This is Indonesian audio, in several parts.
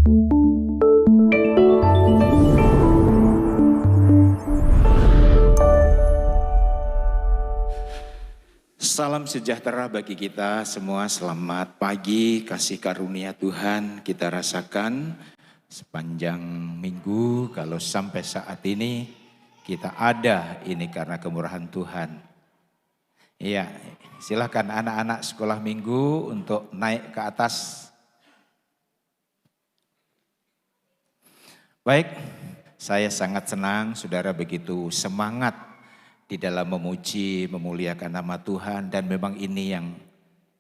Salam sejahtera bagi kita semua, selamat pagi, kasih karunia Tuhan kita rasakan sepanjang minggu. Kalau sampai saat ini kita ada, ini karena kemurahan Tuhan. Iya, silakan anak-anak sekolah minggu untuk naik ke atas. Baik, saya sangat senang saudara begitu semangat di dalam memuji, memuliakan nama Tuhan. Dan memang ini yang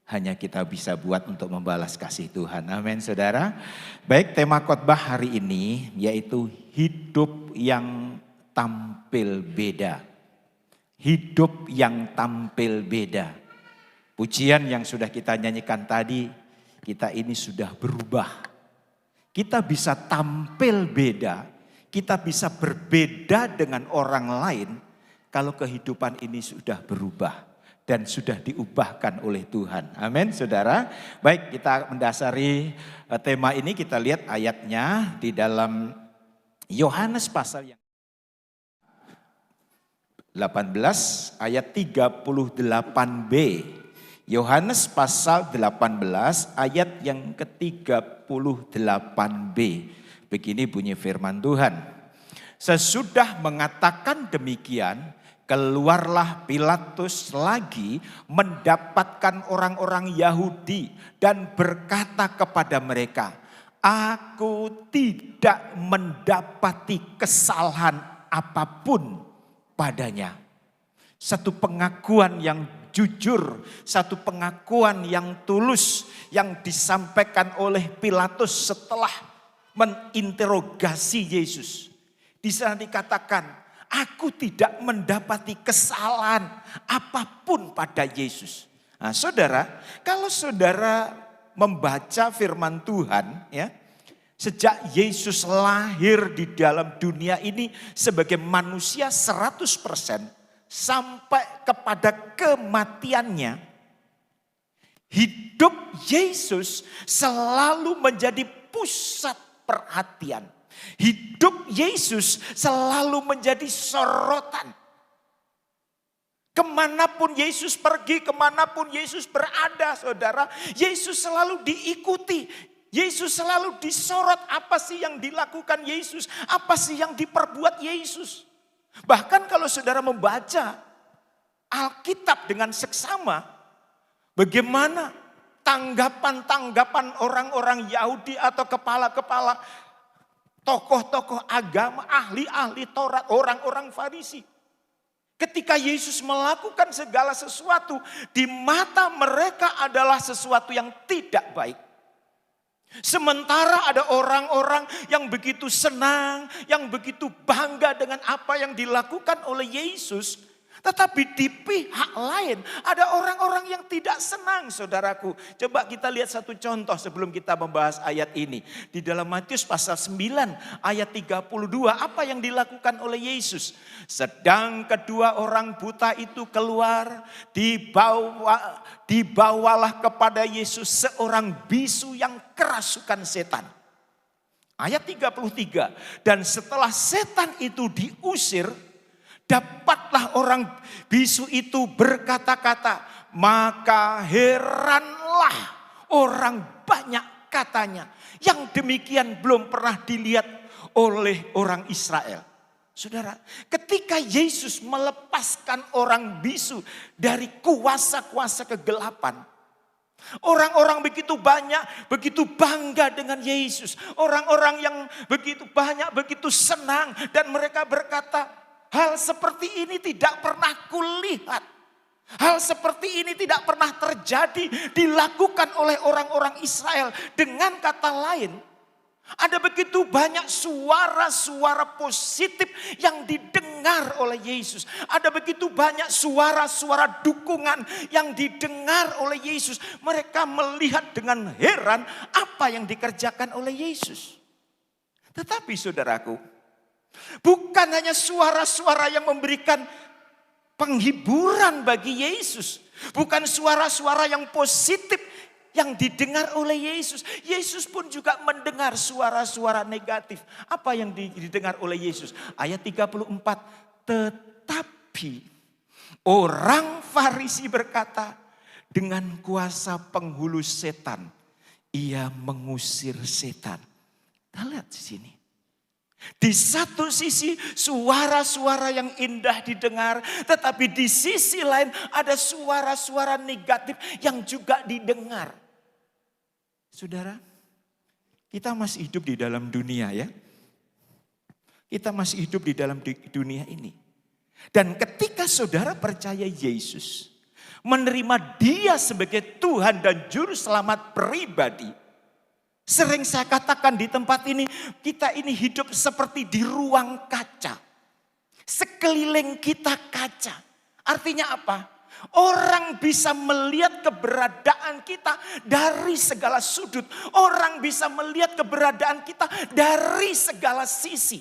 hanya kita bisa buat untuk membalas kasih Tuhan. Amin saudara. Baik, tema khotbah hari ini yaitu hidup yang tampil beda. Hidup yang tampil beda. Pujian yang sudah kita nyanyikan tadi, kita ini sudah berubah. Kita bisa tampil beda, kita bisa berbeda dengan orang lain kalau kehidupan ini sudah berubah dan sudah diubahkan oleh Tuhan. Amin saudara. Baik, kita mendasari tema ini, kita lihat ayatnya di dalam Yohanes pasal yang 18 ayat 38b. Yohanes pasal 18 ayat yang ke-38b. Begini bunyi firman Tuhan. Sesudah mengatakan demikian, keluarlah Pilatus lagi mendapatkan orang-orang Yahudi dan berkata kepada mereka, "Aku tidak mendapati kesalahan apapun padanya." Satu pengakuan yang jujur, satu pengakuan yang tulus yang disampaikan oleh Pilatus setelah menginterogasi Yesus. Di sana dikatakan, aku tidak mendapati kesalahan apapun pada Yesus. Nah saudara, kalau saudara membaca firman Tuhan ya, sejak Yesus lahir di dalam dunia ini sebagai manusia 100% sampai kepada kematiannya, hidup Yesus selalu menjadi pusat perhatian. Hidup Yesus selalu menjadi sorotan. Kemanapun Yesus pergi, kemanapun Yesus berada saudara, Yesus selalu diikuti. Yesus selalu disorot. Apa sih yang dilakukan Yesus? Apa sih yang diperbuat Yesus? Bahkan kalau saudara membaca Alkitab dengan seksama, bagaimana tanggapan-tanggapan orang-orang Yahudi atau kepala-kepala tokoh-tokoh agama, ahli-ahli Taurat, orang-orang Farisi. Ketika Yesus melakukan segala sesuatu, di mata mereka adalah sesuatu yang tidak baik. Sementara ada orang-orang yang begitu senang, yang begitu bangga dengan apa yang dilakukan oleh Yesus. Tetapi di pihak lain ada orang-orang yang tidak senang saudaraku. Coba kita lihat satu contoh sebelum kita membahas ayat ini. Di dalam Matius pasal 9 ayat 32, apa yang dilakukan oleh Yesus? Sedang kedua orang buta itu keluar, dibawalah kepada Yesus seorang bisu yang kerasukan setan. Ayat 33, dan setelah setan itu diusir, dapatlah orang bisu itu berkata-kata, maka heranlah orang banyak katanya. Yang demikian belum pernah dilihat oleh orang Israel. Saudara, ketika Yesus melepaskan orang bisu dari kuasa-kuasa kegelapan, orang-orang begitu banyak, begitu bangga dengan Yesus. Orang-orang yang begitu banyak, begitu senang, dan mereka berkata, hal seperti ini tidak pernah kulihat. Hal seperti ini tidak pernah terjadi, dilakukan oleh orang-orang Israel. Dengan kata lain, ada begitu banyak suara-suara positif yang didengar oleh Yesus. Ada begitu banyak suara-suara dukungan yang didengar oleh Yesus. Mereka melihat dengan heran apa yang dikerjakan oleh Yesus. Tetapi saudaraku, bukan hanya suara-suara yang memberikan penghiburan bagi Yesus. Bukan suara-suara yang positif yang didengar oleh Yesus. Yesus pun juga mendengar suara-suara negatif. Apa yang didengar oleh Yesus? Ayat 34. Tetapi orang Farisi berkata, dengan kuasa penghulu setan, ia mengusir setan. Kita lihat di sini. Di satu sisi suara-suara yang indah didengar, tetapi di sisi lain ada suara-suara negatif yang juga didengar. Saudara, kita masih hidup di dalam dunia ya. Kita masih hidup di dalam dunia ini. Dan ketika saudara percaya Yesus, menerima Dia sebagai Tuhan dan Juru Selamat pribadi, sering saya katakan di tempat ini, kita ini hidup seperti di ruang kaca. Sekeliling kita kaca. Artinya apa? Orang bisa melihat keberadaan kita dari segala sudut. Orang bisa melihat keberadaan kita dari segala sisi.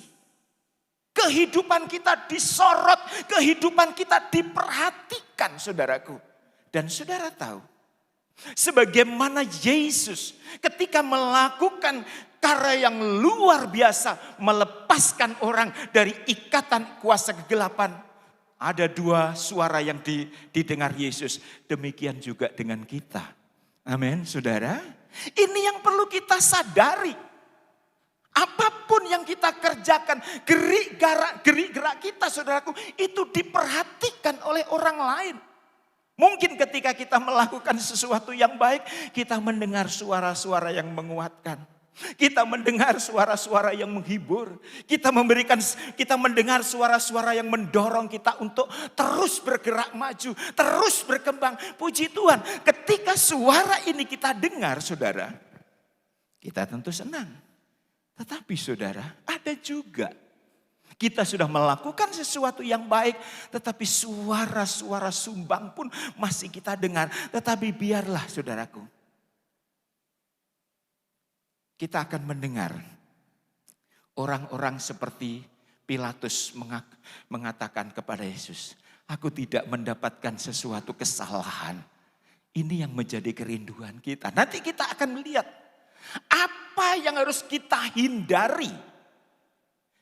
Kehidupan kita disorot, kehidupan kita diperhatikan, saudaraku. Dan saudara tahu, sebagaimana Yesus ketika melakukan karya yang luar biasa, melepaskan orang dari ikatan kuasa kegelapan. Ada dua suara yang didengar Yesus. Demikian juga dengan kita. Amin, saudara. Ini yang perlu kita sadari. Apapun yang kita kerjakan, gerak kita saudaraku, itu diperhatikan oleh orang lain. Mungkin ketika kita melakukan sesuatu yang baik, kita mendengar suara-suara yang menguatkan. Kita mendengar suara-suara yang menghibur. Kita mendengar suara-suara yang mendorong kita untuk terus bergerak maju, terus berkembang. Puji Tuhan, ketika suara ini kita dengar, saudara, kita tentu senang. Tetapi saudara, ada juga kita sudah melakukan sesuatu yang baik, tetapi suara-suara sumbang pun masih kita dengar. Tetapi biarlah saudaraku, kita akan mendengar orang-orang seperti Pilatus mengatakan kepada Yesus, aku tidak mendapatkan sesuatu kesalahan. Ini yang menjadi kerinduan kita. Nanti kita akan melihat apa yang harus kita hindari.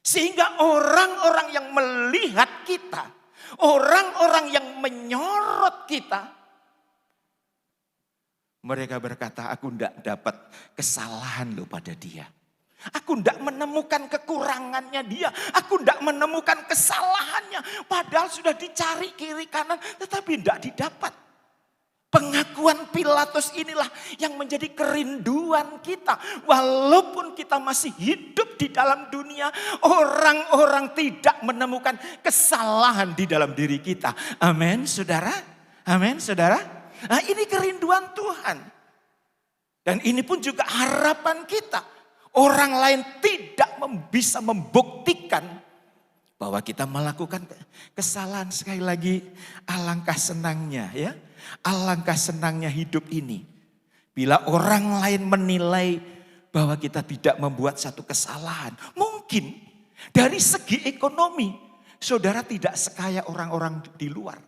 Sehingga orang-orang yang melihat kita, orang-orang yang menyorot kita, mereka berkata, aku tidak dapat kesalahan loh pada dia. Aku tidak menemukan kekurangannya dia. Aku tidak menemukan kesalahannya. Padahal sudah dicari kiri kanan, tetapi tidak didapat. Pengakuan Pilatus inilah yang menjadi kerinduan kita. Walaupun kita masih hidup di dalam dunia, orang-orang tidak menemukan kesalahan di dalam diri kita. Amin, saudara. Amin, saudara. Nah, ini kerinduan Tuhan. Dan ini pun juga harapan kita. Orang lain tidak bisa membuktikan bahwa kita melakukan kesalahan. Sekali lagi, alangkah senangnya ya. Alangkah senangnya hidup ini. Bila orang lain menilai bahwa kita tidak membuat satu kesalahan. Mungkin dari segi ekonomi, saudara tidak sekaya orang-orang di luar.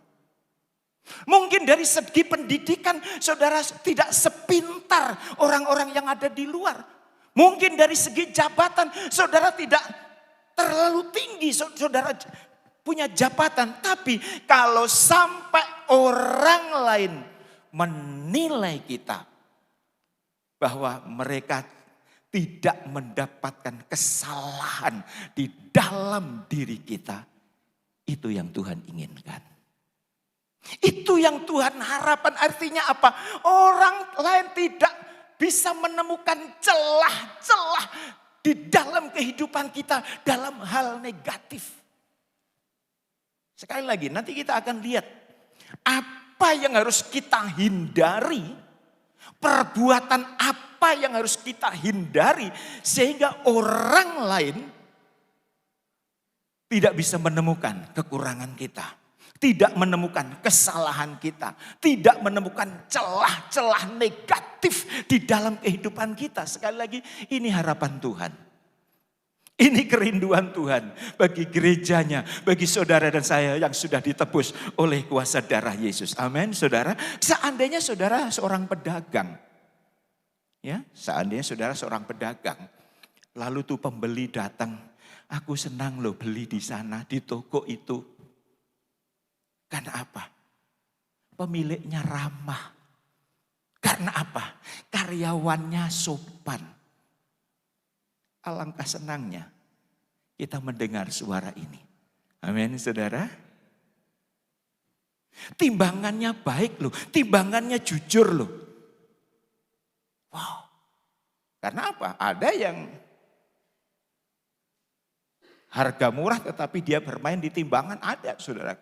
Mungkin dari segi pendidikan, saudara tidak sepintar orang-orang yang ada di luar. Mungkin dari segi jabatan, saudara tidak terlalu tinggi, saudara punya jabatan. Tapi kalau sampai orang lain menilai kita bahwa mereka tidak mendapatkan kesalahan di dalam diri kita, itu yang Tuhan inginkan. Itu yang Tuhan harapkan. Artinya apa? Orang lain tidak bisa menemukan celah-celah di dalam kehidupan kita dalam hal negatif. Sekali lagi, nanti kita akan lihat apa yang harus kita hindari, perbuatan apa yang harus kita hindari sehingga orang lain tidak bisa menemukan kekurangan kita, tidak menemukan kesalahan kita, tidak menemukan celah-celah negatif di dalam kehidupan kita. Sekali lagi, ini harapan Tuhan. Ini kerinduan Tuhan bagi gerejanya, bagi saudara dan saya yang sudah ditebus oleh kuasa darah Yesus. Amin, saudara. Seandainya saudara seorang pedagang, Ya, seandainya saudara seorang pedagang, lalu tuh pembeli datang, aku senang loh beli di sana, di toko itu. Karena apa? Pemiliknya ramah. Karena apa? Karyawannya sopan. Alangkah senangnya kita mendengar suara ini. Amin, saudara. Timbangannya baik loh, timbangannya jujur loh. Wow. Karena apa? Ada yang harga murah tetapi dia bermain di timbangan, ada, saudara.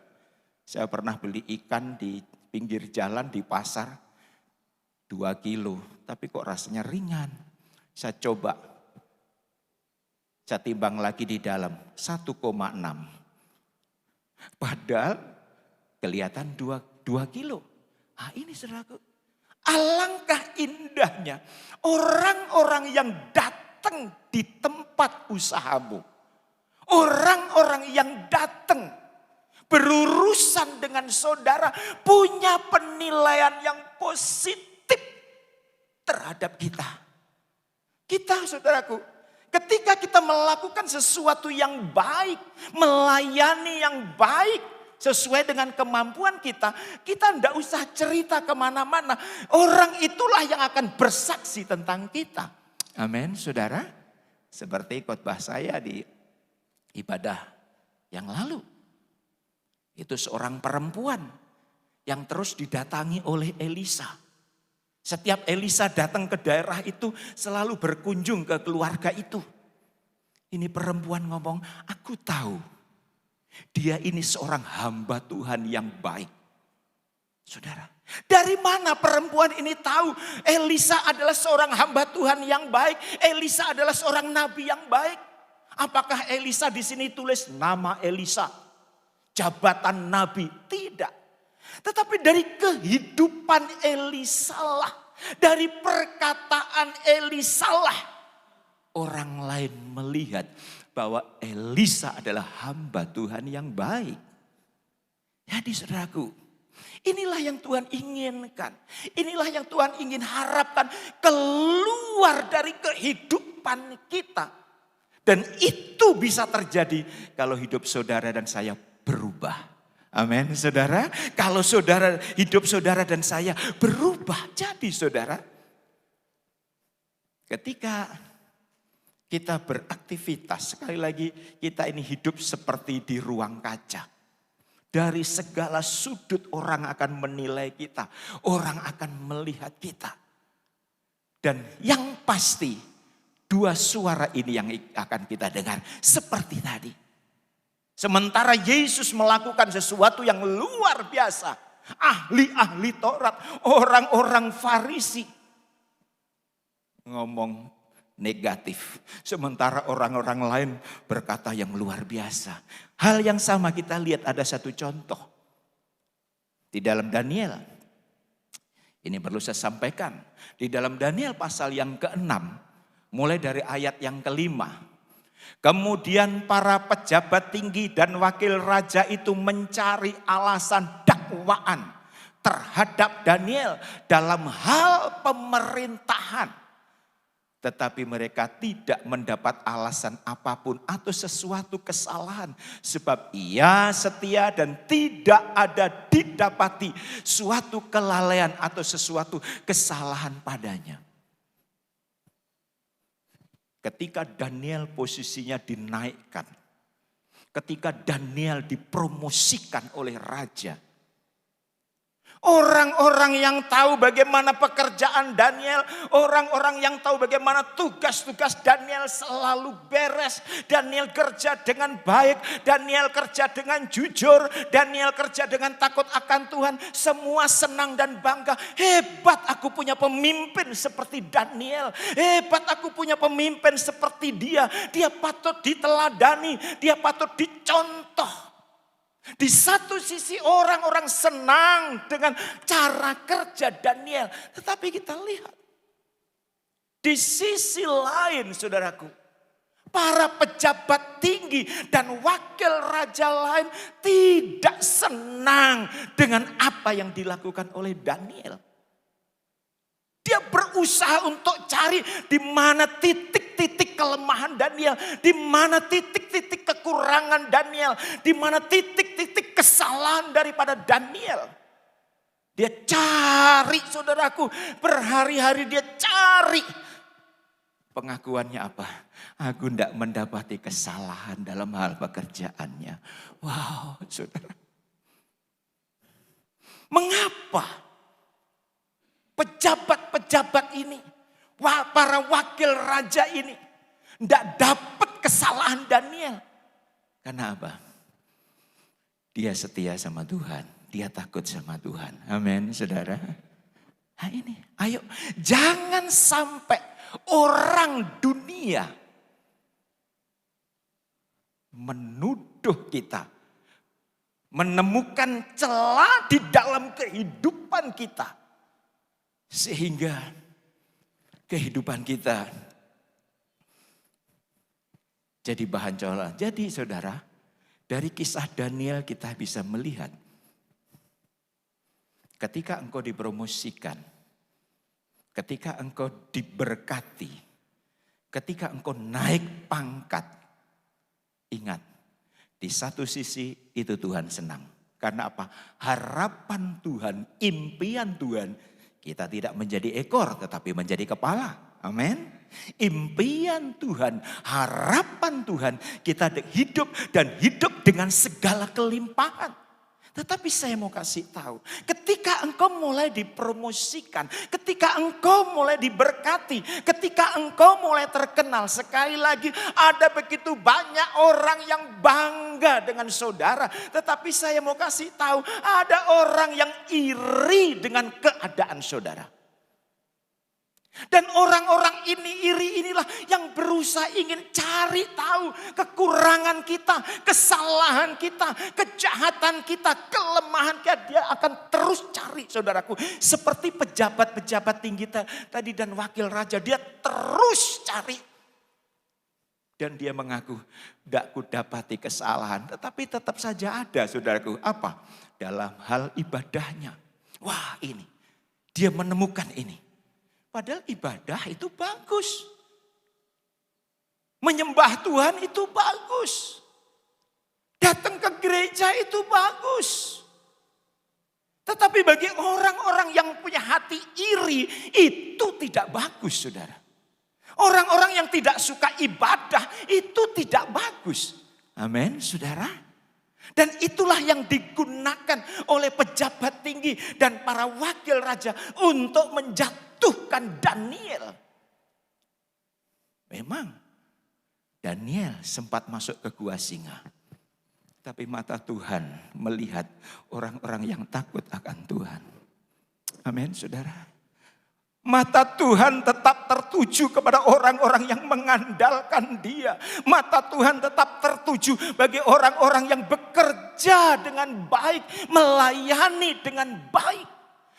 Saya pernah beli ikan di pinggir jalan di pasar 2 kilo, tapi kok rasanya ringan. Saya coba, saya timbang lagi di dalam 1,6. Padahal kelihatan 2 kilo. Ah, ini saudaraku. Alangkah indahnya orang-orang yang datang di tempat usahamu. Orang-orang yang datang berurusan dengan saudara punya penilaian yang positif terhadap kita. Kita, saudaraku, ketika kita melakukan sesuatu yang baik, melayani yang baik, sesuai dengan kemampuan kita tidak usah cerita kemana-mana. Orang itulah yang akan bersaksi tentang kita. Amin, saudara. Seperti khotbah saya di ibadah yang lalu. Itu seorang perempuan yang terus didatangi oleh Elisa. Setiap Elisa datang ke daerah itu selalu berkunjung ke keluarga itu. Ini perempuan ngomong, aku tahu dia ini seorang hamba Tuhan yang baik. Saudara, dari mana perempuan ini tahu Elisa adalah seorang hamba Tuhan yang baik? Elisa adalah seorang nabi yang baik. Apakah Elisa di sini tulis nama Elisa? Jabatan nabi? Tidak. Tetapi dari kehidupan Elisa lah, dari perkataan Elisa lah, orang lain melihat bahwa Elisa adalah hamba Tuhan yang baik. Jadi saudaraku, inilah yang Tuhan inginkan. Inilah yang Tuhan ingin harapkan keluar dari kehidupan kita. Dan itu bisa terjadi kalau hidup saudara dan saya berubah. Amin, saudara. Kalau hidup saudara dan saya berubah. Jadi saudara, ketika kita beraktivitas, sekali lagi kita ini hidup seperti di ruang kaca. Dari segala sudut orang akan menilai kita. Orang akan melihat kita. Dan yang pasti 2 suara ini yang akan kita dengar seperti tadi. Sementara Yesus melakukan sesuatu yang luar biasa. Ahli-ahli Taurat, orang-orang Farisi ngomong negatif. Sementara orang-orang lain berkata yang luar biasa. Hal yang sama kita lihat ada satu contoh. Di dalam Daniel. Ini perlu saya sampaikan. Di dalam Daniel pasal yang ke-6. Mulai dari ayat yang ke-5. Kemudian para pejabat tinggi dan wakil raja itu mencari alasan dakwaan terhadap Daniel dalam hal pemerintahan. Tetapi mereka tidak mendapat alasan apapun atau sesuatu kesalahan. Sebab ia setia dan tidak ada didapati suatu kelalaian atau sesuatu kesalahan padanya. Ketika Daniel posisinya dinaikkan. Ketika Daniel dipromosikan oleh raja. Orang-orang yang tahu bagaimana pekerjaan Daniel, orang-orang yang tahu bagaimana tugas-tugas Daniel selalu beres. Daniel kerja dengan baik, Daniel kerja dengan jujur, Daniel kerja dengan takut akan Tuhan. Semua senang dan bangga. Hebat aku punya pemimpin seperti Daniel. Hebat aku punya pemimpin seperti dia. Dia patut diteladani, dia patut dicontoh. Di satu sisi orang-orang senang dengan cara kerja Daniel. Tetapi kita lihat. Di sisi lain saudaraku. Para pejabat tinggi dan wakil raja lain tidak senang dengan apa yang dilakukan oleh Daniel. Dia dia berusaha untuk cari di mana titik-titik kelemahan Daniel, di mana titik-titik kekurangan Daniel, di mana titik-titik kesalahan daripada Daniel. Dia cari, saudaraku, berhari-hari dia cari. Pengakuannya apa? Aku tidak mendapati kesalahan dalam hal pekerjaannya. Wow, saudara. Mengapa pejabat-pejabat ini, para wakil raja ini, tidak dapat kesalahan Daniel? Karena apa? Dia setia sama Tuhan, dia takut sama Tuhan. Amin, saudara. Nah ini, ayo jangan sampai orang dunia menuduh kita, menemukan celah di dalam kehidupan kita, sehingga kehidupan kita jadi bahan cela. Jadi saudara, dari kisah Daniel kita bisa melihat ketika engkau dipromosikan, ketika engkau diberkati, ketika engkau naik pangkat, ingat, di satu sisi itu Tuhan senang. Karena apa? Harapan Tuhan, impian Tuhan, kita tidak menjadi ekor tetapi menjadi kepala. Amin. Impian Tuhan, harapan Tuhan, kita hidup dan hidup dengan segala kelimpahan. Tetapi saya mau kasih tahu, ketika engkau mulai dipromosikan, ketika engkau mulai diberkati, ketika engkau mulai terkenal, sekali lagi ada begitu banyak orang yang bangga dengan saudara. Tetapi saya mau kasih tahu, ada orang yang iri dengan keadaan saudara. Dan orang-orang inilah yang berusaha ingin cari tahu kekurangan kita, kesalahan kita, kejahatan kita, kelemahan kita. Dia akan terus cari, saudaraku. Seperti pejabat-pejabat tinggi tadi dan wakil raja, dia terus cari. Dan dia mengaku, tidak kudapati kesalahan. Tetapi tetap saja ada, saudaraku. Apa? Dalam hal ibadahnya. Wah ini, dia menemukan ini. Padahal ibadah itu bagus. Menyembah Tuhan itu bagus. Datang ke gereja itu bagus. Tetapi bagi orang-orang yang punya hati iri, itu tidak bagus, saudara. Orang-orang yang tidak suka ibadah, itu tidak bagus. Amin, saudara. Dan itulah yang digunakan oleh pejabat tinggi dan para wakil raja untuk menjatuhkan Daniel. Memang Daniel sempat masuk ke gua singa. Tapi mata Tuhan melihat orang-orang yang takut akan Tuhan. Amin, saudara. Mata Tuhan tetap tertuju kepada orang-orang yang mengandalkan Dia. Mata Tuhan tetap tertuju bagi orang-orang yang bekerja dengan baik, melayani dengan baik.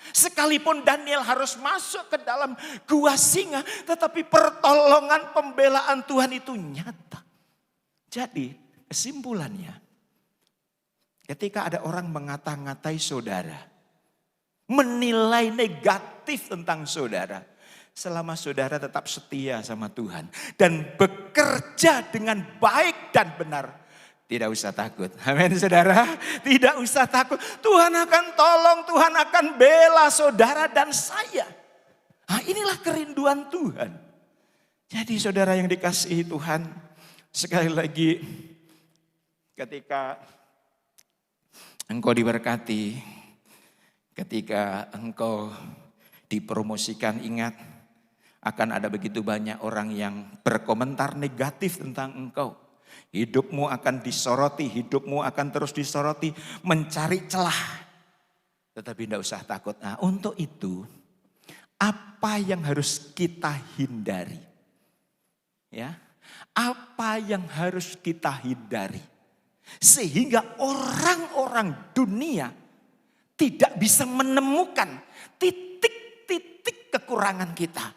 Sekalipun Daniel harus masuk ke dalam gua singa, tetapi pertolongan pembelaan Tuhan itu nyata. Jadi kesimpulannya, ketika ada orang mengata-ngatai saudara, menilai negatif tentang saudara, selama saudara tetap setia sama Tuhan dan bekerja dengan baik dan benar, tidak usah takut. Amin, saudara. Tidak usah takut. Tuhan akan tolong, Tuhan akan bela saudara dan saya. Nah, inilah kerinduan Tuhan. Jadi saudara yang dikasihi Tuhan, sekali lagi ketika engkau diberkati, ketika engkau dipromosikan, ingat akan ada begitu banyak orang yang berkomentar negatif tentang engkau. Hidupmu akan disoroti, hidupmu akan terus disoroti, mencari celah. Tetapi tidak usah takut. Nah, untuk itu apa yang harus kita hindari? Ya, apa yang harus kita hindari? Sehingga orang-orang dunia tidak bisa menemukan titik-titik kekurangan kita.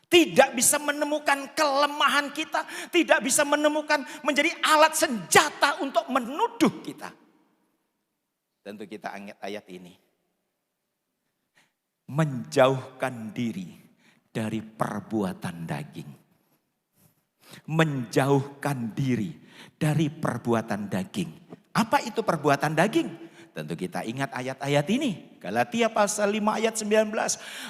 Tidak bisa menemukan kelemahan kita. Tidak bisa menemukan menjadi alat senjata untuk menuduh kita. Tentu kita ingat ayat ini. menjauhkan diri dari perbuatan daging. Menjauhkan diri dari perbuatan daging. Apa itu perbuatan daging? Tentu kita ingat ayat-ayat ini. Galatia pasal 5 ayat 19.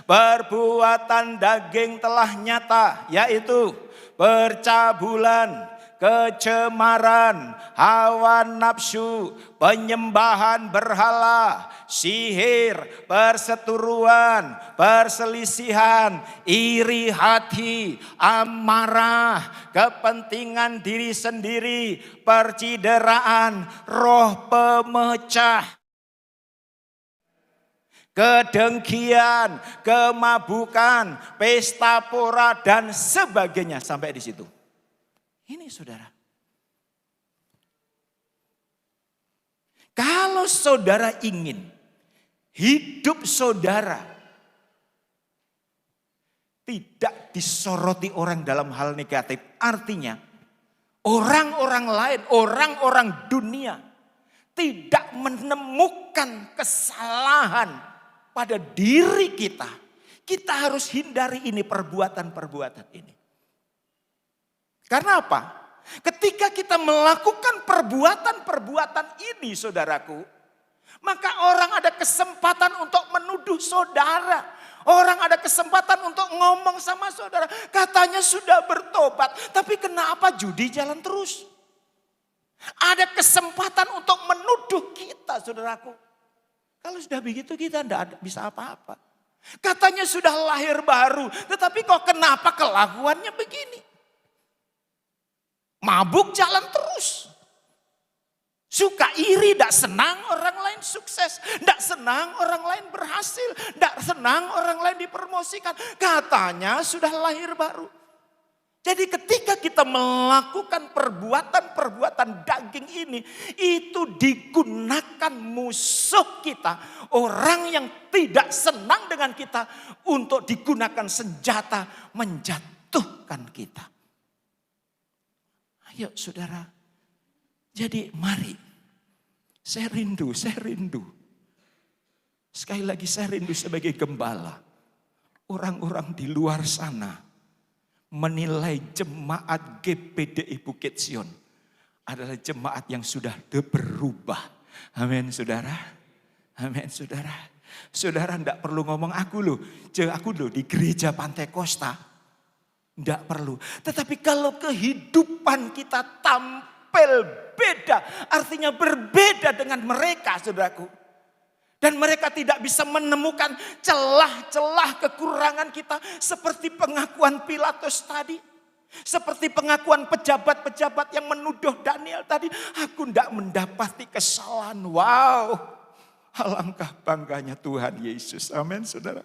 Perbuatan daging telah nyata, yaitu percabulan, kecemaran, hawa nafsu, penyembahan berhala, sihir, perseteruan, perselisihan, iri hati, amarah, kepentingan diri sendiri, percideraan, roh pemecah, kedengkian, kemabukan, pesta pora dan sebagainya. Sampai di situ. Ini saudara. Kalau saudara ingin hidup saudara tidak disoroti orang dalam hal negatif. Artinya orang-orang lain, orang-orang dunia tidak menemukan kesalahan pada diri kita. Kita harus hindari ini perbuatan-perbuatan ini. Karena apa? Ketika kita melakukan perbuatan-perbuatan ini saudaraku, maka orang ada kesempatan untuk menuduh saudara. Orang ada kesempatan untuk ngomong sama saudara. Katanya sudah bertobat, tapi kenapa judi jalan terus? Ada kesempatan untuk menuduh kita saudaraku. Kalau sudah begitu kita tidak bisa apa-apa. Katanya sudah lahir baru, tetapi kok kenapa kelakuannya begini? Mabuk jalan terus. Suka iri, tidak senang orang lain sukses. Tidak senang orang lain berhasil. Tidak senang orang lain dipromosikan. Katanya sudah lahir baru. Jadi ketika kita melakukan perbuatan-perbuatan daging ini. Itu digunakan musuh kita. Orang yang tidak senang dengan kita. Untuk digunakan senjata menjatuhkan kita. Ayo saudara, jadi mari, saya rindu. Sekali lagi saya rindu sebagai gembala. Orang-orang di luar sana menilai jemaat GPDI Bukit Sion adalah jemaat yang sudah berubah. Amin saudara, amin saudara. Saudara tidak perlu ngomong aku loh di gereja Pantai Kosta. Tidak perlu. Tetapi kalau kehidupan kita tampil beda. Artinya berbeda dengan mereka saudaraku. Dan mereka tidak bisa menemukan celah-celah kekurangan kita. Seperti pengakuan Pilatus tadi. Seperti pengakuan pejabat-pejabat yang menuduh Daniel tadi. Aku tidak mendapati kesalahan. Wow. Alangkah bangganya Tuhan Yesus. Amin saudara.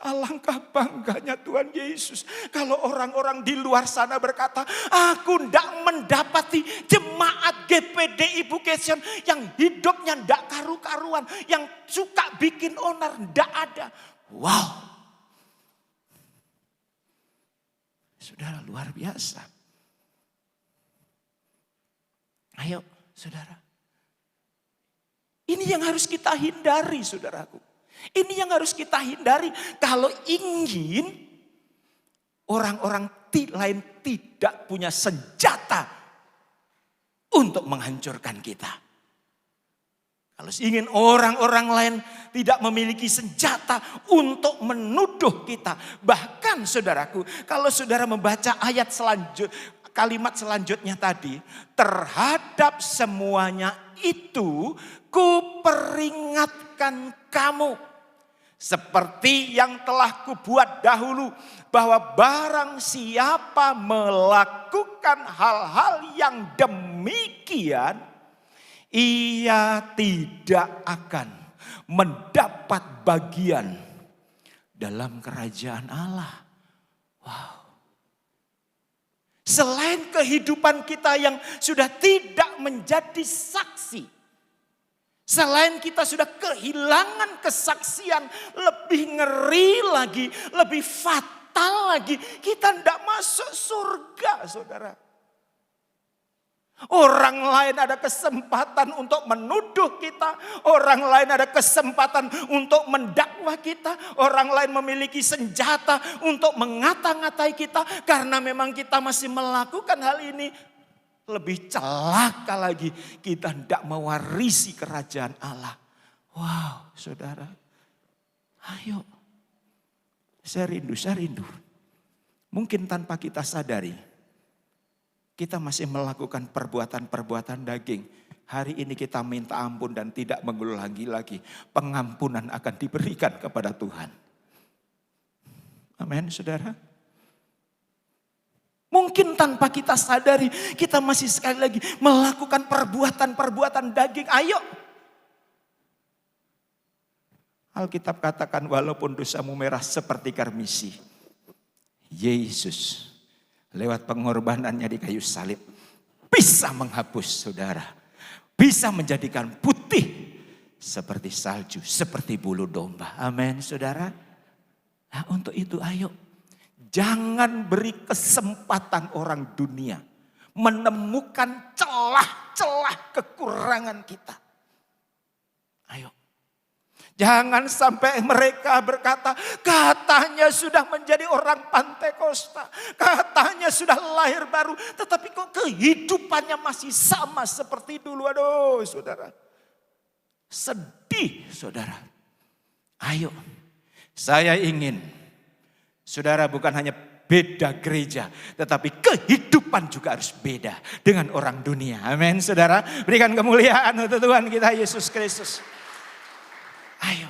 Alangkah bangganya Tuhan Yesus. Kalau orang-orang di luar sana berkata, aku tidak mendapati jemaat GPDI Bukit Sion yang hidupnya tidak karu-karuan. Yang suka bikin onar, tidak ada. Wow. Saudara luar biasa. Ayo saudara. Ini yang harus kita hindari saudaraku. Ini yang harus kita hindari. Kalau ingin orang-orang lain tidak punya senjata untuk menghancurkan kita. Kalau ingin orang-orang lain tidak memiliki senjata untuk menuduh kita. Bahkan saudaraku, kalau saudara membaca ayat kalimat selanjutnya tadi. Terhadap semuanya itu kuperingatkan kamu. Seperti yang telah kubuat dahulu, bahwa barang siapa melakukan hal-hal yang demikian, ia tidak akan mendapat bagian dalam kerajaan Allah. Wow. Selain kehidupan kita yang sudah tidak menjadi saksi. Selain kita sudah kehilangan kesaksian, lebih ngeri lagi, lebih fatal lagi. Kita tidak masuk surga saudara. Orang lain ada kesempatan untuk menuduh kita. Orang lain ada kesempatan untuk mendakwa kita. Orang lain memiliki senjata untuk mengata-ngatai kita. Karena memang kita masih melakukan hal ini. Lebih celaka lagi, kita tidak mewarisi kerajaan Allah. Wow, saudara. Ayo. Saya rindu. Mungkin tanpa kita sadari, kita masih melakukan perbuatan-perbuatan daging. Hari ini kita minta ampun dan tidak mengulangi lagi. Pengampunan akan diberikan kepada Tuhan. Amin, saudara. Mungkin tanpa kita sadari, kita masih sekali lagi melakukan perbuatan-perbuatan daging. Ayo. Alkitab katakan walaupun dosamu merah seperti karmisi, Yesus lewat pengorbanannya di kayu salib bisa menghapus, saudara. Bisa menjadikan putih seperti salju, seperti bulu domba. Amin, saudara. Nah, untuk itu ayo. Jangan beri kesempatan orang dunia menemukan celah-celah kekurangan kita. Ayo. Jangan sampai mereka berkata, katanya sudah menjadi orang Pantekosta. Katanya sudah lahir baru. Tetapi kok kehidupannya masih sama seperti dulu. Aduh, saudara. Sedih, saudara. Ayo, saya ingin saudara bukan hanya beda gereja, tetapi kehidupan juga harus beda dengan orang dunia. Amin, saudara. Berikan kemuliaan untuk Tuhan kita Yesus Kristus. Ayo.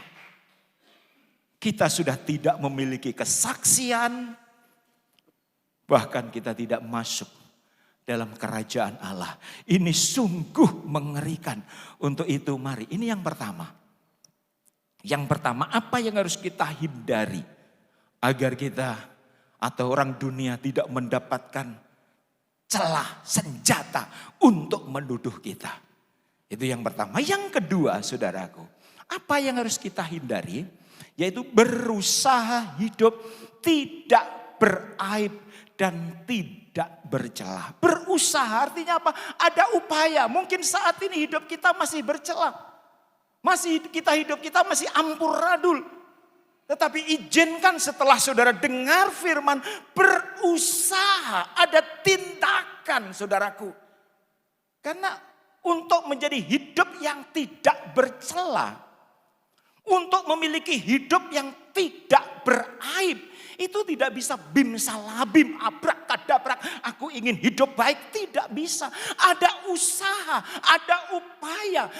Kita sudah tidak memiliki kesaksian. Bahkan kita tidak masuk dalam kerajaan Allah. Ini sungguh mengerikan. Untuk itu mari, ini yang pertama. Yang pertama, apa yang harus kita hindari agar kita atau orang dunia tidak mendapatkan celah, senjata untuk menuduh kita. Itu yang pertama. Yang kedua, saudaraku, apa yang harus kita hindari? Yaitu berusaha hidup tidak beraib dan tidak bercelah. Berusaha artinya apa? Ada upaya. Mungkin saat ini hidup kita masih bercelah. Hidup kita masih amburadul. Tetapi izinkan setelah saudara dengar firman, berusaha, ada tindakan, saudaraku. Karena untuk menjadi hidup yang tidak bercela, untuk memiliki hidup yang tidak beraib, itu tidak bisa bim salabim, abrak-kadabrak, aku ingin hidup baik, tidak bisa. Ada usaha, ada upaya.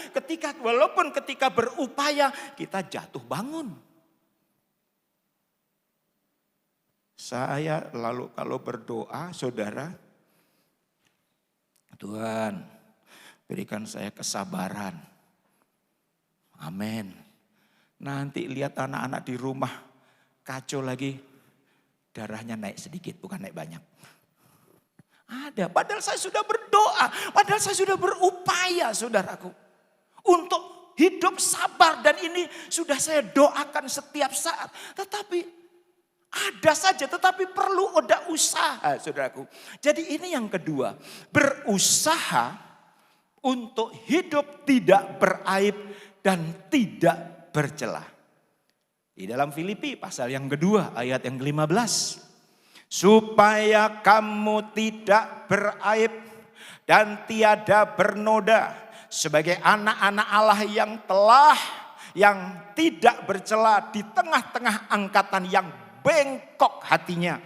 Walaupun ketika berupaya, kita jatuh bangun. Saya lalu kalau berdoa, saudara, Tuhan berikan saya kesabaran. Amin. Nanti lihat anak-anak di rumah kacau lagi, darahnya naik sedikit, bukan naik banyak. Ada, padahal saya sudah berdoa, padahal saya sudah berupaya, saudaraku, untuk hidup sabar, dan ini sudah saya doakan setiap saat. Tetapi ada saja, tetapi perlu ada usaha, saudaraku. Jadi ini yang kedua, berusaha untuk hidup tidak beraib dan tidak bercelah. Di dalam Filipi pasal yang kedua ayat yang ke-15. Supaya kamu tidak beraib dan tiada bernoda sebagai anak-anak Allah yang tidak bercela di tengah-tengah angkatan yang bengkok hatinya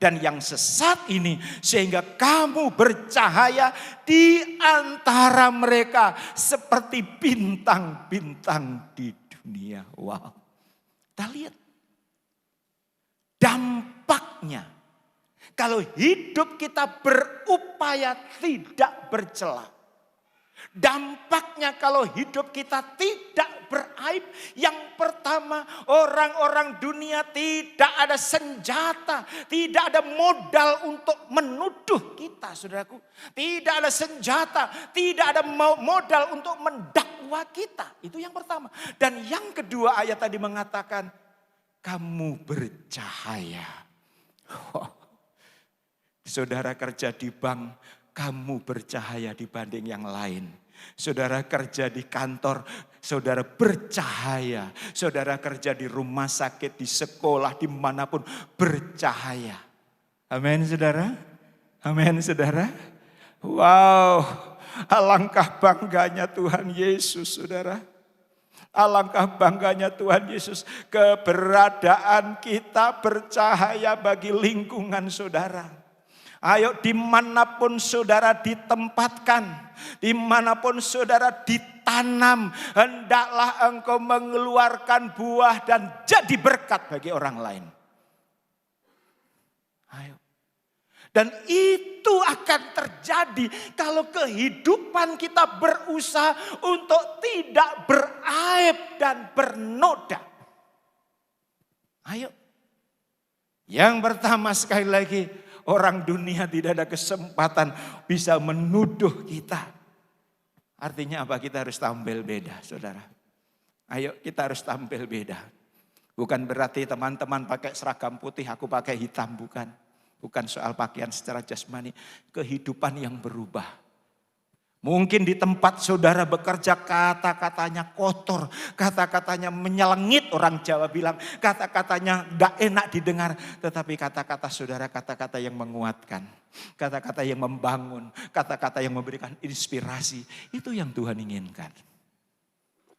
dan yang sesat ini, sehingga kamu bercahaya di antara mereka seperti bintang-bintang di dunia. Wow. Kita lihat dampaknya kalau hidup kita berupaya tidak bercela. Dampaknya kalau hidup kita tidak beraib, yang pertama, orang-orang dunia tidak ada senjata, tidak ada modal untuk menuduh kita, saudaraku. Tidak ada senjata, tidak ada modal untuk mendakwa kita. Itu yang pertama. Dan yang kedua, ayat tadi mengatakan, kamu bercahaya. Saudara kerja di bank, kamu bercahaya dibanding yang lain. Saudara kerja di kantor, saudara bercahaya. Saudara kerja di rumah sakit, di sekolah, dimanapun bercahaya. Amin saudara. Amin saudara. Wow, alangkah bangganya Tuhan Yesus saudara. Alangkah bangganya Tuhan Yesus, keberadaan kita bercahaya bagi lingkungan saudara. Ayo dimanapun saudara ditempatkan, dimanapun saudara ditanam, hendaklah engkau mengeluarkan buah dan jadi berkat bagi orang lain. Ayo. Dan itu akan terjadi kalau kehidupan kita berusaha untuk tidak beraib dan bernoda. Ayo. Yang pertama sekali lagi, orang dunia tidak ada kesempatan bisa menuduh kita. Artinya apa? Kita harus tampil beda, saudara. Ayo kita harus tampil beda. Bukan berarti teman-teman pakai seragam putih, aku pakai hitam, bukan. Bukan soal pakaian secara jasmani, kehidupan yang berubah. Mungkin di tempat saudara bekerja kata-katanya kotor, kata-katanya menyelengit, orang Jawa bilang, kata-katanya gak enak didengar. Tetapi kata-kata saudara kata-kata yang menguatkan, kata-kata yang membangun, kata-kata yang memberikan inspirasi. Itu yang Tuhan inginkan.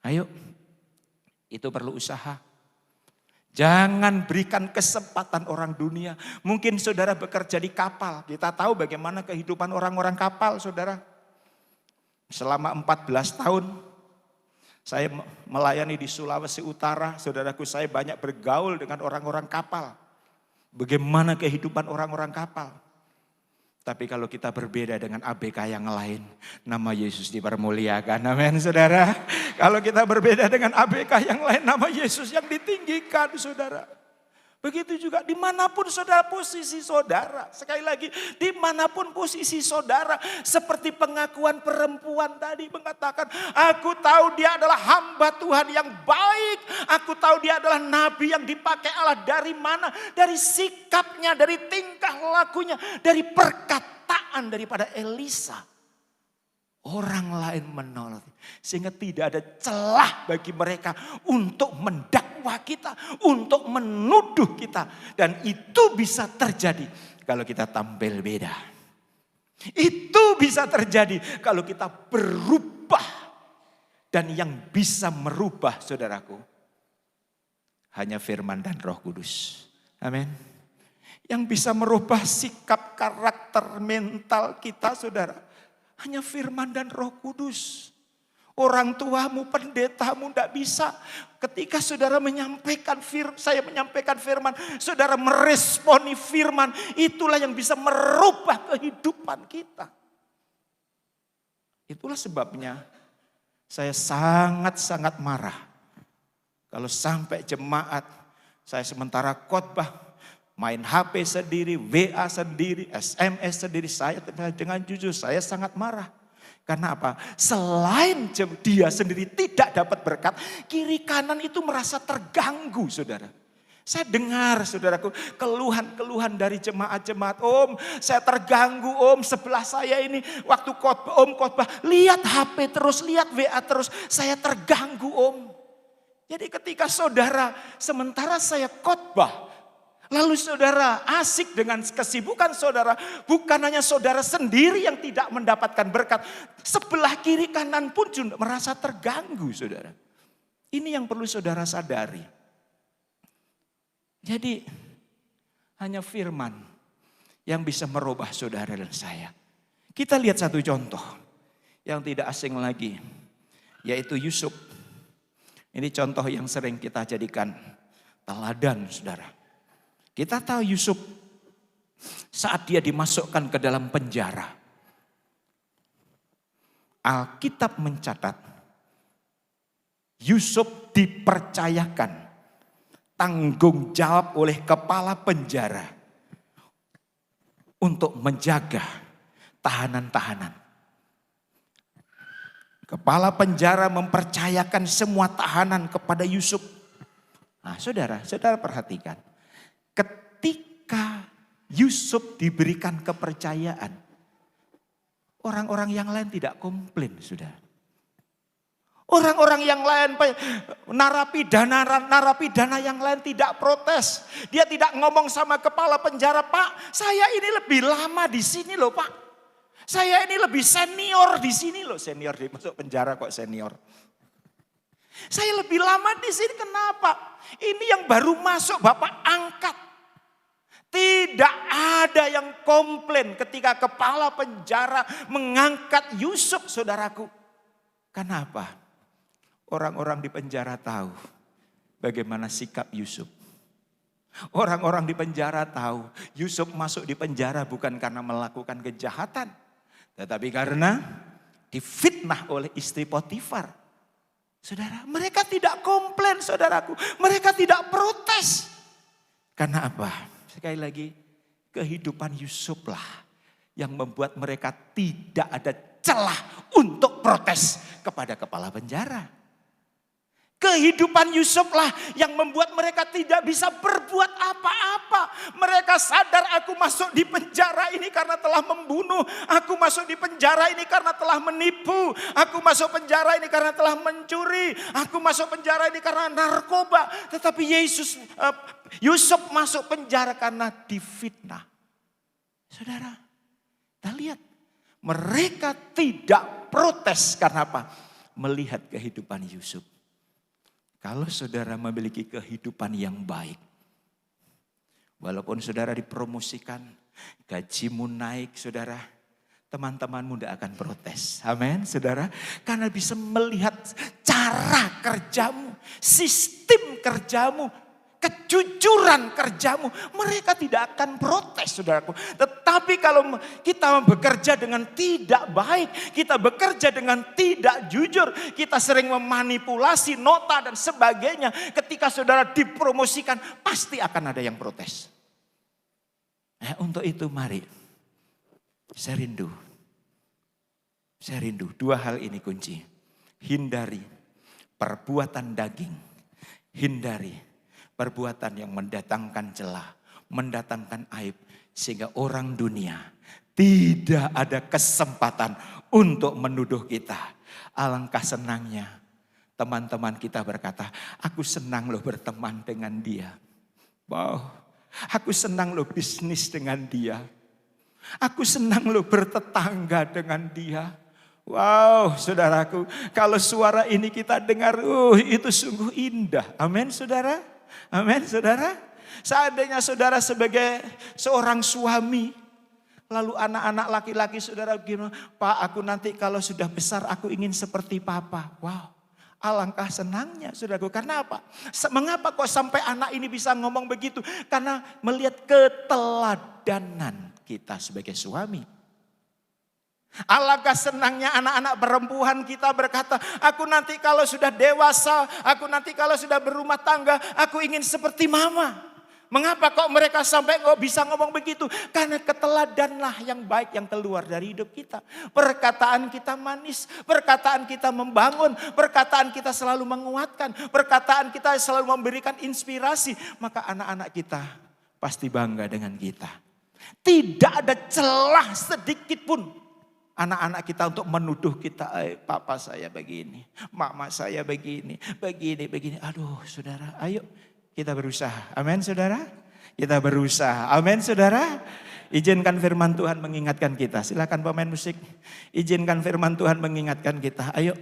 Ayo, itu perlu usaha. Jangan berikan kesempatan orang dunia. Mungkin saudara bekerja di kapal. Kita tahu bagaimana kehidupan orang-orang kapal, saudara. Selama 14 tahun saya melayani di Sulawesi Utara. Saudaraku, saya banyak bergaul dengan orang-orang kapal. Bagaimana kehidupan orang-orang kapal. Tapi kalau kita berbeda dengan ABK yang lain, nama Yesus dipermuliakan. Amin saudara. Kalau kita berbeda dengan ABK yang lain, nama Yesus yang ditinggikan saudara. Begitu juga dimanapun saudara posisi saudara. Sekali lagi, dimanapun posisi saudara. Seperti pengakuan perempuan tadi mengatakan, aku tahu dia adalah hamba Tuhan yang baik. Aku tahu dia adalah nabi yang dipakai Allah. Dari mana? Dari sikapnya, dari tingkah lakunya, dari perkataan daripada Elisa. Orang lain menolak. Sehingga tidak ada celah bagi mereka untuk mendakwa kita, untuk menuduh kita. Dan itu bisa terjadi kalau kita tampil beda. Itu bisa terjadi kalau kita berubah. Dan yang bisa merubah saudaraku, hanya firman dan Roh Kudus. Amin. Yang bisa merubah sikap, karakter, mental kita saudara, hanya firman dan Roh Kudus. Orang tuamu, pendetamu tidak bisa. Ketika saudara menyampaikan saya menyampaikan firman, saudara meresponi firman, itulah yang bisa merubah kehidupan kita. Itulah sebabnya saya sangat-sangat marah kalau sampai jemaat saya sementara khotbah main HP sendiri, WA sendiri, SMS sendiri. Saya dengan jujur saya sangat marah. Karena apa? Selain dia sendiri tidak dapat berkat, kiri kanan itu merasa terganggu saudara. Saya dengar saudaraku keluhan-keluhan dari jemaat-jemaat. Om, saya terganggu om, sebelah saya ini waktu khotbah, om khotbah, lihat HP terus, lihat WA terus, saya terganggu om. Jadi ketika saudara, sementara saya khotbah, lalu saudara asik dengan kesibukan saudara. Bukan hanya saudara sendiri yang tidak mendapatkan berkat. Sebelah kiri kanan pun juga merasa terganggu saudara. Ini yang perlu saudara sadari. Jadi hanya firman yang bisa merubah saudara dan saya. Kita lihat satu contoh yang tidak asing lagi. Yaitu Yusuf. Ini contoh yang sering kita jadikan teladan saudara. Kita tahu Yusuf saat dia dimasukkan ke dalam penjara. Alkitab mencatat Yusuf dipercayakan tanggung jawab oleh kepala penjara untuk menjaga tahanan-tahanan. Kepala penjara mempercayakan semua tahanan kepada Yusuf. Nah saudara perhatikan. Ketika Yusuf diberikan kepercayaan, Orang-orang yang lain tidak komplain, sudah. Orang-orang yang lain, narapidana yang lain tidak protes. Dia tidak ngomong sama kepala penjara, Pak, saya ini lebih lama di sini loh, Pak. Saya ini lebih senior di sini loh. Senior masuk penjara kok senior. Saya lebih lama di sini, kenapa? Ini yang baru masuk Bapak angkat. Tidak ada yang komplain ketika kepala penjara mengangkat Yusuf, saudaraku. Kenapa? Orang-orang di penjara tahu bagaimana sikap Yusuf. Orang-orang di penjara tahu Yusuf masuk di penjara bukan karena melakukan kejahatan. Tetapi karena difitnah oleh istri Potifar. Saudara, mereka tidak komplain, saudaraku. Mereka tidak protes. Karena apa? Sekali lagi, kehidupan Yusuflah yang membuat mereka tidak ada celah untuk protes kepada kepala penjara. Kehidupan Yusuflah yang membuat mereka tidak bisa berbuat apa-apa. Mereka sadar, aku masuk di penjara ini karena telah membunuh. Aku masuk di penjara ini karena telah menipu. Aku masuk penjara ini karena telah mencuri. Aku masuk penjara ini karena narkoba. Tetapi Yusuf masuk penjara karena difitnah. Saudara, kita lihat. Mereka tidak protes karena apa? Melihat kehidupan Yusuf. Kalau saudara memiliki kehidupan yang baik, walaupun saudara dipromosikan, gajimu naik, saudara, teman-temanmu tidak akan protes. Amin, saudara. Karena bisa melihat cara kerjamu, sistem kerjamu, kejujuran kerjamu. Mereka tidak akan protes, saudaraku. Tetapi kalau kita bekerja dengan tidak baik, kita bekerja dengan tidak jujur, kita sering memanipulasi nota dan sebagainya. Ketika saudara dipromosikan, pasti akan ada yang protes. Untuk itu mari, saya rindu. Dua hal ini kunci. Hindari perbuatan daging. Hindari perbuatan yang mendatangkan celah, mendatangkan aib. Sehingga orang dunia tidak ada kesempatan untuk menuduh kita. Alangkah senangnya teman-teman kita berkata, aku senang loh berteman dengan dia. Wow, aku senang loh bisnis dengan dia. Aku senang loh bertetangga dengan dia. Wow, saudaraku, kalau suara ini kita dengar, itu sungguh indah. Amin, saudara. Amin, saudara. Seandainya saudara sebagai seorang suami, lalu anak-anak laki-laki saudara gimana? Pak, aku nanti kalau sudah besar aku ingin seperti papa. Wow, alangkah senangnya saudaraku. Karena apa? Mengapa kok sampai anak ini bisa ngomong begitu? Karena melihat keteladanan kita sebagai suami. Alangkah senangnya anak-anak perempuan kita berkata, aku nanti kalau sudah dewasa, aku nanti kalau sudah berumah tangga, aku ingin seperti mama. Mengapa kok mereka sampai bisa ngomong begitu? Karena keteladanlah yang baik yang keluar dari hidup kita. Perkataan kita manis, perkataan kita membangun, perkataan kita selalu menguatkan, perkataan kita selalu memberikan inspirasi. Maka anak-anak kita pasti bangga dengan kita. Tidak ada celah sedikit pun anak-anak kita untuk menuduh kita, papa saya begini, mama saya begini. Aduh saudara, ayo kita berusaha. Amin saudara, kita berusaha. Amin saudara. Izinkan firman Tuhan mengingatkan kita. Silakan pemain musik. Izinkan firman Tuhan mengingatkan kita. Ayo,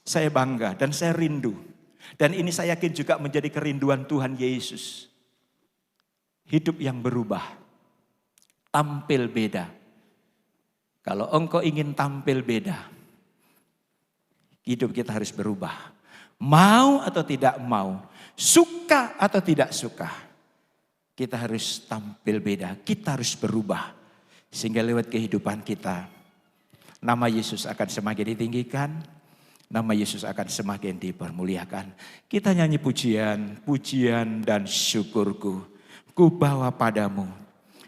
saya bangga dan saya rindu. Dan ini saya yakin juga menjadi kerinduan Tuhan Yesus. Hidup yang berubah, tampil beda. Kalau engkau ingin tampil beda, hidup kita harus berubah. Mau atau tidak mau, suka atau tidak suka, kita harus tampil beda. Kita harus berubah. Sehingga lewat kehidupan kita, nama Yesus akan semakin ditinggikan. Nama Yesus akan semakin dipermuliakan. Kita nyanyi pujian dan syukurku. Ku bawa padamu,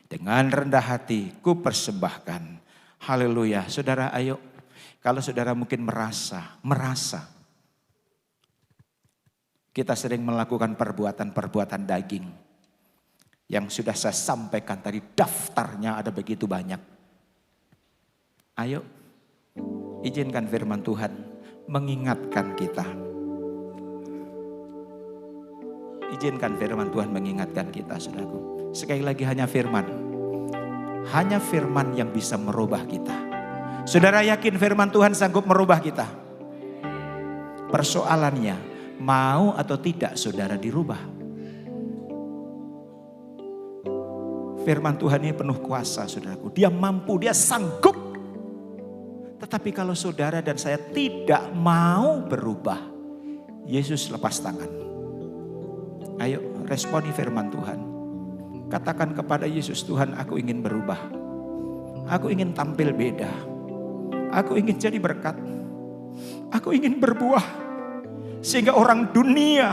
dengan rendah hati ku persembahkan. Haleluya. Saudara ayo, kalau saudara mungkin merasa kita sering melakukan perbuatan daging. Yang sudah saya sampaikan tadi daftarnya ada begitu banyak. Ayo, izinkan firman Tuhan mengingatkan kita. Izinkan firman Tuhan mengingatkan kita, saudaraku. Sekali lagi hanya firman. Hanya firman yang bisa merubah kita. Saudara yakin firman Tuhan sanggup merubah kita? Persoalannya, mau atau tidak saudara dirubah? Firman Tuhan ini penuh kuasa, saudaraku. Dia mampu, dia sanggup. Tetapi kalau saudara dan saya tidak mau berubah, Yesus lepas tangan. Ayo responi firman Tuhan. Katakan kepada Yesus, Tuhan, aku ingin berubah. Aku ingin tampil beda. Aku ingin jadi berkat. Aku ingin berbuah. Sehingga orang dunia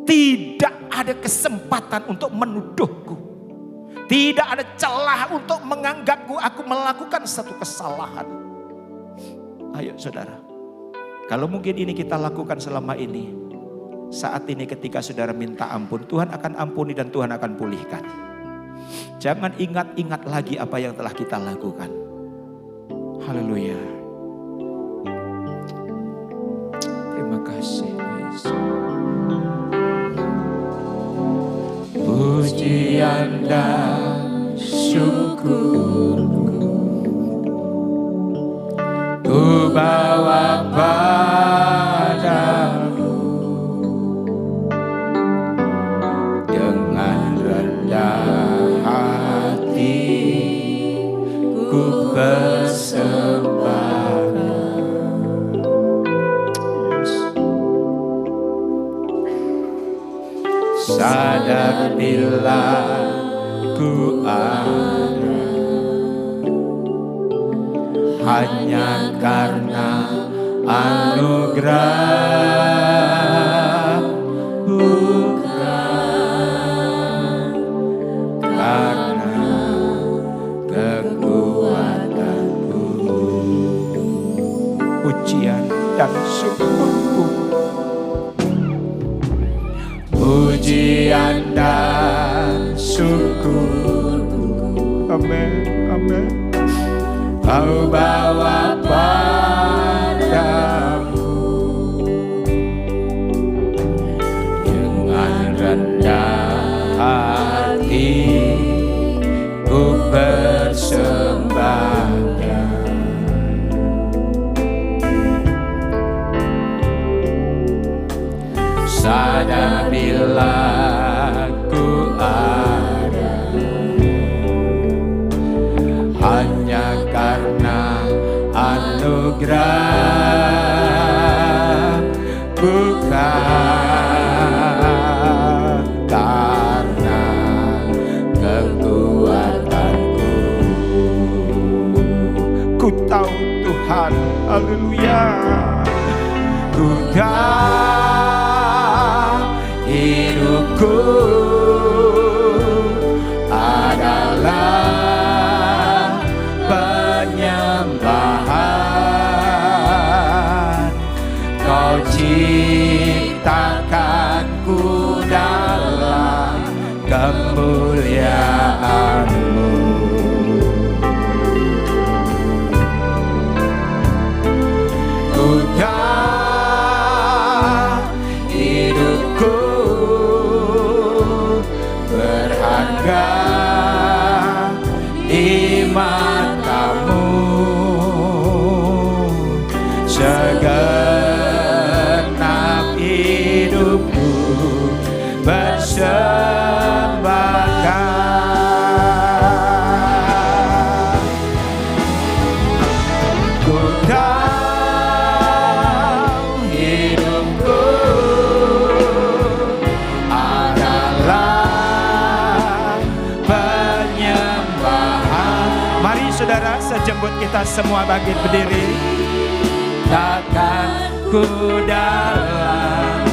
tidak ada kesempatan untuk menuduhku. Tidak ada celah untuk menganggapku aku melakukan satu kesalahan. Ayo saudara. Kalau mungkin ini kita lakukan selama ini. Saat ini ketika saudara minta ampun, Tuhan akan ampuni dan Tuhan akan pulihkan. Jangan ingat-ingat lagi apa yang telah kita lakukan. Haleluya. Terima kasih Yesus. Pujian dan syukurku ku bawa padamu. Sadar bila ku ada hanya karena anugerah, bukan karena kekuatanku. Pujian dan syukurku, pujian dan syukurku, amin, amin, kau bawa padamu dengan rendah hati ku persembahkan. Sadar bila ku ada hanya karena anugerah, bukan karena kekuatanku. Ku tahu Tuhan, haleluya. Ku tahu hidupku adalah penyembahan. Kau ciptakanku dalam kemuliaan-Mu. Ku tahu hidupku berharga di mata-Mu, segenap hidupku bersembahkan. Ku tahu hidupku adalah penyembahan. Mari saudara, sejemput kita semua bangkit berdiri. Takkan ku dalam